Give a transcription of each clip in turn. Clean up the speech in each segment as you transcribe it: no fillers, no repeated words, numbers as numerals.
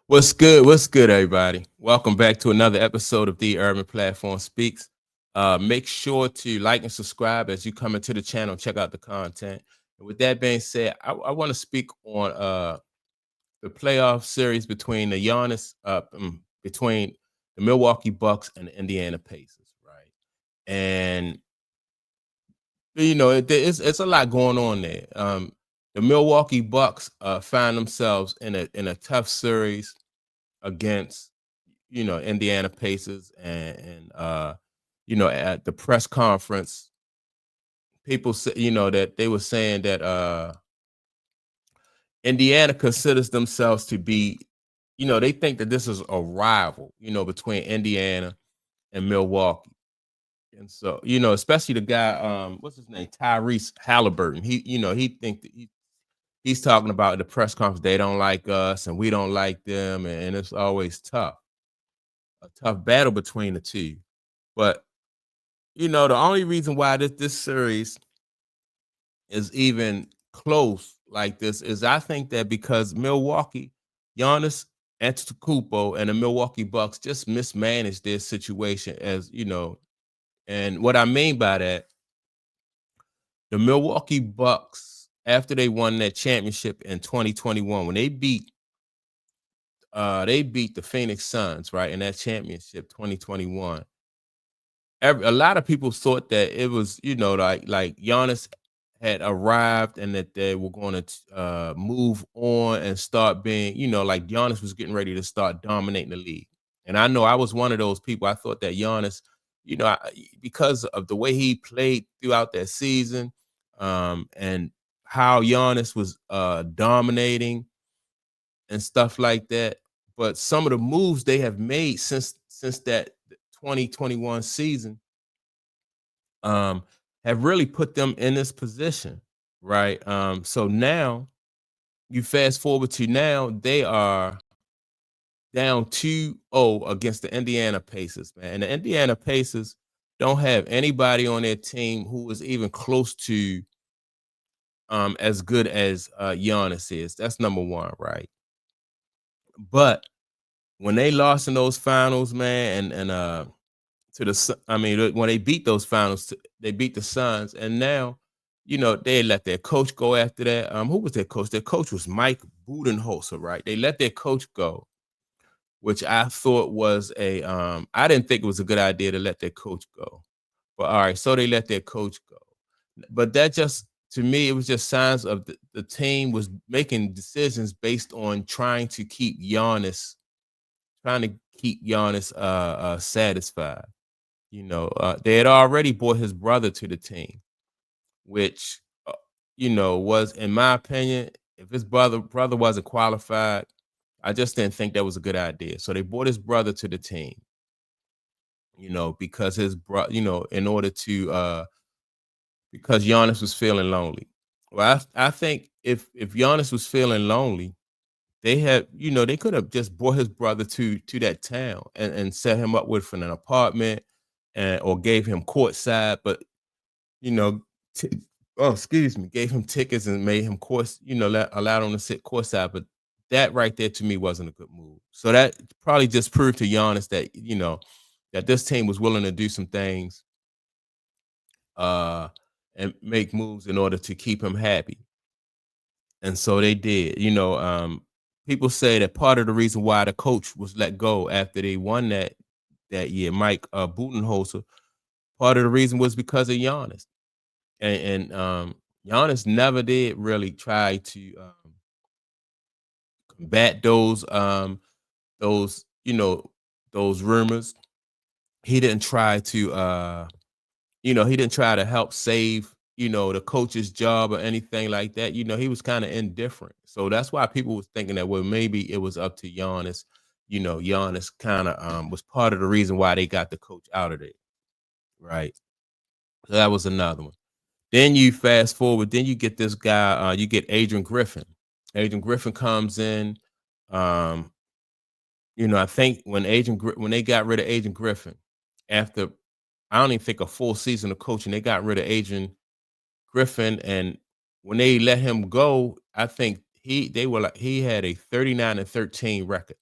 What's good? What's good, everybody? Welcome back to another episode of the Urban Platform Speaks. Make sure to like and subscribe as you come into the channel. Check out the content. And with that being said, I want to speak on the playoff series between between the Milwaukee Bucks and the Indiana Pacers, right? And it's a lot going on there. The Milwaukee Bucks find themselves in a tough series against Indiana Pacers and at the press conference, people say, that they were saying that Indiana considers themselves to be, they think that this is a rival, between Indiana and Milwaukee. And so, especially the guy, what's his name? Tyrese Halliburton. He think that he's talking about the press conference, they don't like us and we don't like them, and it's always a tough battle between the two. But the only reason why this series is even close like this is I think that because Milwaukee, Giannis Antetokounmpo and the Milwaukee Bucks just mismanaged their situation, and what I mean by that, the Milwaukee Bucks, after they won that championship in 2021, when they beat the Phoenix Suns, right, in that championship 2021. A lot of people thought that it was, like Giannis had arrived and that they were going to move on and start being, like Giannis was getting ready to start dominating the league. And I know I was one of those people. I thought that Giannis, because of the way he played throughout that season, and how Giannis was dominating and stuff like that. But some of the moves they have made since that 2021 season um, have really put them in this position, right? So now you fast forward to now, they are down 2-0 against the Indiana Pacers, man. And the Indiana Pacers don't have anybody on their team who is even close to as good as Giannis is. That's number one, right? But when they lost in those finals, man, and to when they beat those finals, they beat the Suns, and now, they let their coach go after that. Who was their coach? Their coach was Mike Budenholzer, right? They let their coach go, which I thought was I didn't think it was a good idea to let their coach go. But all right, so they let their coach go. But that just, to me, it was just signs of the team was making decisions based on trying to keep Giannis satisfied. They had already brought his brother to the team, which was, in my opinion, if his brother wasn't qualified, I just didn't think that was a good idea. So they brought his brother to the team, because his brother, in order to because Giannis was feeling lonely. Well, I think if Giannis was feeling lonely, they could have just brought his brother to that town and set him up with an apartment, and or gave him courtside, but you know, t- oh, excuse me, gave him tickets and made him allowed him to sit courtside. But that right there to me wasn't a good move. So that probably just proved to Giannis that that this team was willing to do some things uh and make moves in order to keep him happy. And so they did. People say that part of the reason why the coach was let go after they won that year, Mike Budenholzer, part of the reason was because of Giannis. And Giannis never did really try to combat those those rumors. He didn't try to he didn't try to help save the coach's job or anything like that. He was kind of indifferent. So that's why people was thinking that, well, maybe it was up to Giannis. Giannis kind of was part of the reason why they got the coach out of there, right? So that was another one. Then you fast forward, then you get this guy, you get Adrian Griffin. Adrian Griffin comes in. Um, I think when they got rid of Adrian Griffin, after I don't even think a full season of coaching, they got rid of Adrian Griffin, and when they let him go, I think he had a 39-13 record.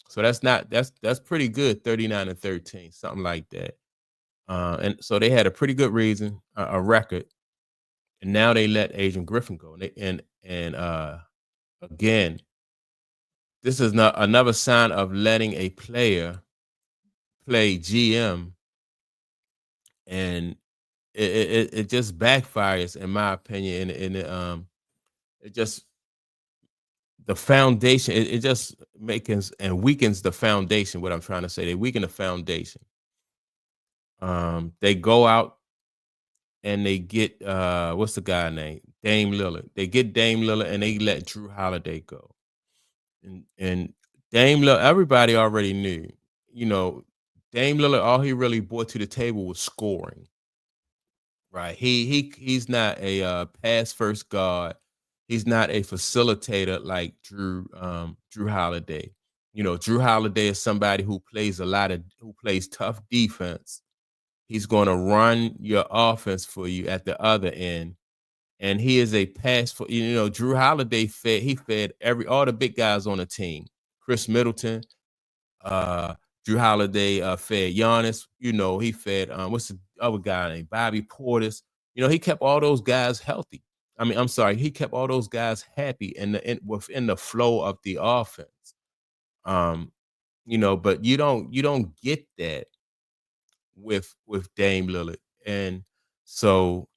So that's pretty good, 39-13, something like that. And so they had a pretty good reason, a record, and now they let Adrian Griffin go. And again, this is not another sign of letting a player play GM, and it just backfires, in my opinion, and it just the foundation. It just makes and weakens the foundation. What I'm trying to say, they weaken the foundation. They go out and they get what's the guy name? Dame Lillard. They get Dame Lillard and they let Drew Holiday go. And Dame Lillard, everybody already knew, you know, Dame Lillard, all he really brought to the table was scoring. Right. He's not a pass first guard. He's not a facilitator like Drew Holiday. You know, Drew Holiday is somebody who plays tough defense. He's going to run your offense for you at the other end. And he is a pass for, Drew Holiday fed all the big guys on the team. Chris Middleton, uh, Drew Holiday fed Giannis. He fed what's the other guy named Bobby Portis. He kept all those guys healthy. I mean, I'm sorry, he kept all those guys happy within the flow of the offense. Um, but you don't get that with Dame Lillard. And so,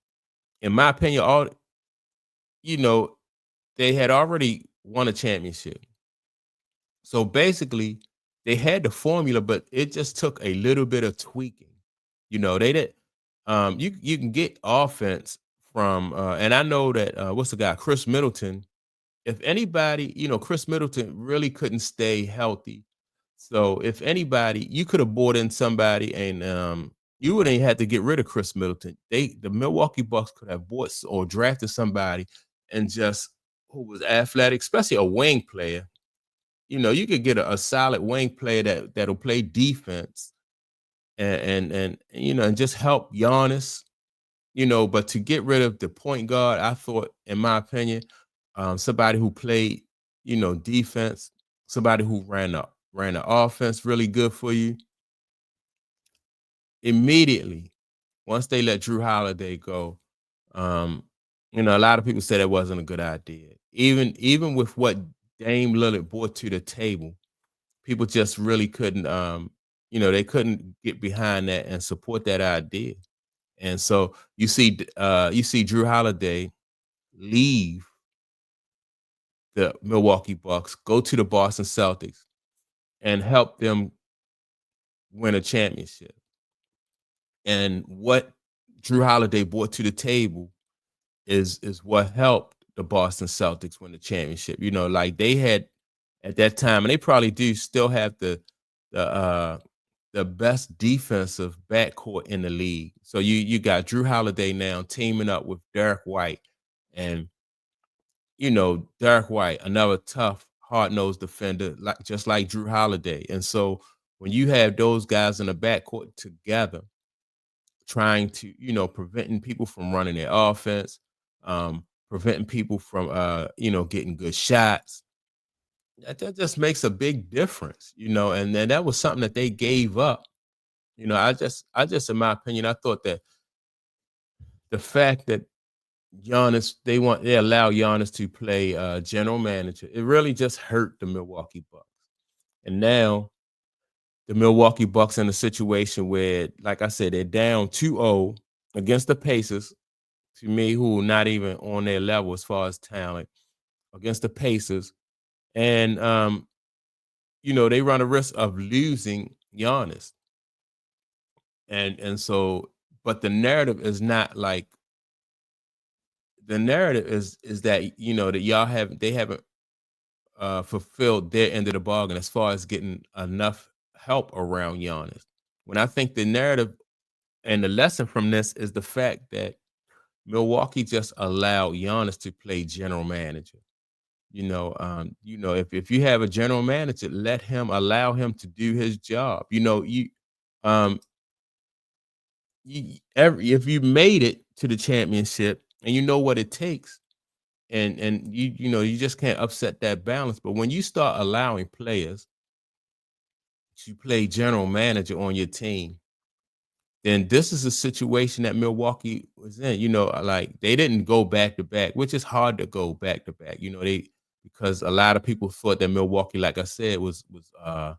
in my opinion, you know, they had already won a championship. So basically, they had the formula, but it just took a little bit of tweaking. They did. You can get offense from, and I know that what's the guy, Chris Middleton. If anybody, Chris Middleton really couldn't stay healthy. So if anybody, you could have brought in somebody, and you wouldn't even have to get rid of Chris Middleton. The Milwaukee Bucks could have bought or drafted somebody and just who was athletic, especially a wing player. You could get a solid wing player that'll play defense and just help Giannis. But to get rid of the point guard, I thought, in my opinion, somebody who played, defense, somebody who ran the offense really good for you. Immediately, once they let Drew Holiday go, um, a lot of people said it wasn't a good idea. Even with what Dame Lillard brought to the table, people just really couldn't, they couldn't get behind that and support that idea. And so you see Drew Holiday leave the Milwaukee Bucks, go to the Boston Celtics, and help them win a championship. And what Drew Holiday brought to the table is what helped the Boston Celtics win the championship. Like they had at that time, and they probably do still have the the best defensive backcourt in the league. So you got Drew Holiday now teaming up with Derek White, and Derek White, another tough, hard-nosed defender, just like Drew Holiday. And so when you have those guys in the backcourt together, trying to, preventing people from running their offense, preventing people from, getting good shots. That just makes a big difference, and then that was something that they gave up. In my opinion, I thought that the fact that they allow Giannis to play general manager, it really just hurt the Milwaukee Bucks. And now the Milwaukee Bucks in a situation where, like I said, they're down 2-0 against the Pacers, to me, who are not even on their level as far as talent, against the Pacers. And they run a risk of losing Giannis. And so, but the narrative is not like the narrative is that that they haven't fulfilled their end of the bargain as far as getting enough help around Giannis. When I think the narrative and the lesson from this is the fact that Milwaukee just allowed Giannis to play general manager. If you have a general manager, allow him to do his job. Um if you made it to the championship and you know what it takes, and you just can't upset that balance. But when you start allowing players to play general manager on your team, then this is a situation that Milwaukee was in. Like they didn't go back to back, which is hard to go back to back. They because a lot of people thought that Milwaukee, like I said, that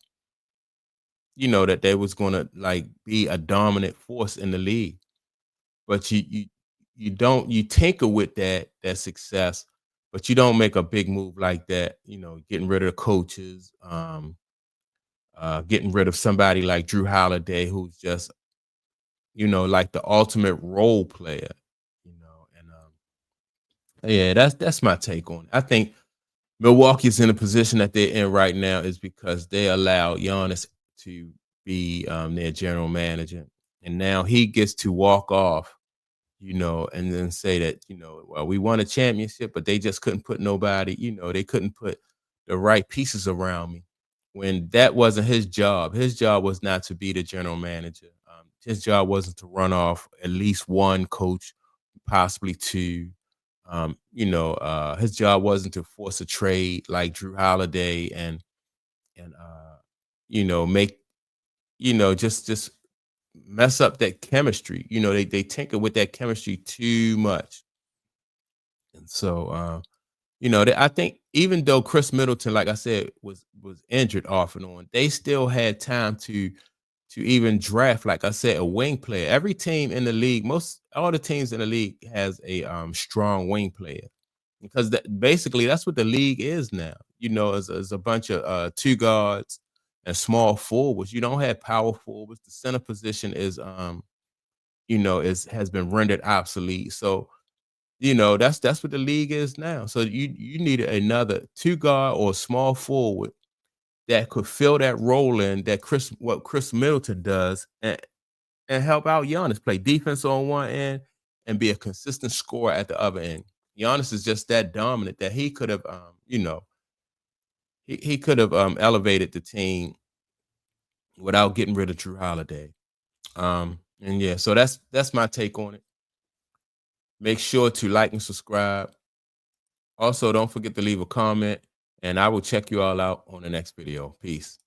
they was gonna like be a dominant force in the league. But you don't you tinker with that success, but you don't make a big move like that, getting rid of the coaches, getting rid of somebody like Drew Holiday, who's just, like the ultimate role player, and yeah, that's my take on it. I think Milwaukee's in the position that they're in right now is because they allowed Giannis to be their general manager, and now he gets to walk off, and then say that, well, we won a championship, but they just couldn't put nobody, they couldn't put the right pieces around me. When that wasn't his job. His job was not to be the general manager. His job wasn't to run off at least one coach, possibly two. His job wasn't to force a trade like Drew Holiday and make, just mess up that chemistry. They tinker with that chemistry too much. And so I think even though Chris Middleton, like I said, was injured off and on, they still had time to even draft, like I said, a wing player. Every team in the league, most all the teams in the league has a strong wing player because basically that's what the league is now. Is a bunch of two guards and small forwards. You don't have power forwards. The center position is has been rendered obsolete. So that's what the league is now. So you need another two guard or small forward that could fill that role in that what Chris Middleton does and help out Giannis play defense on one end and be a consistent scorer at the other end. Giannis is just that dominant that he could have he could have elevated the team without getting rid of Drew Holiday. And yeah, so that's my take on it. Make sure to like and subscribe. Also, don't forget to leave a comment, and I will check you all out on the next video. Peace.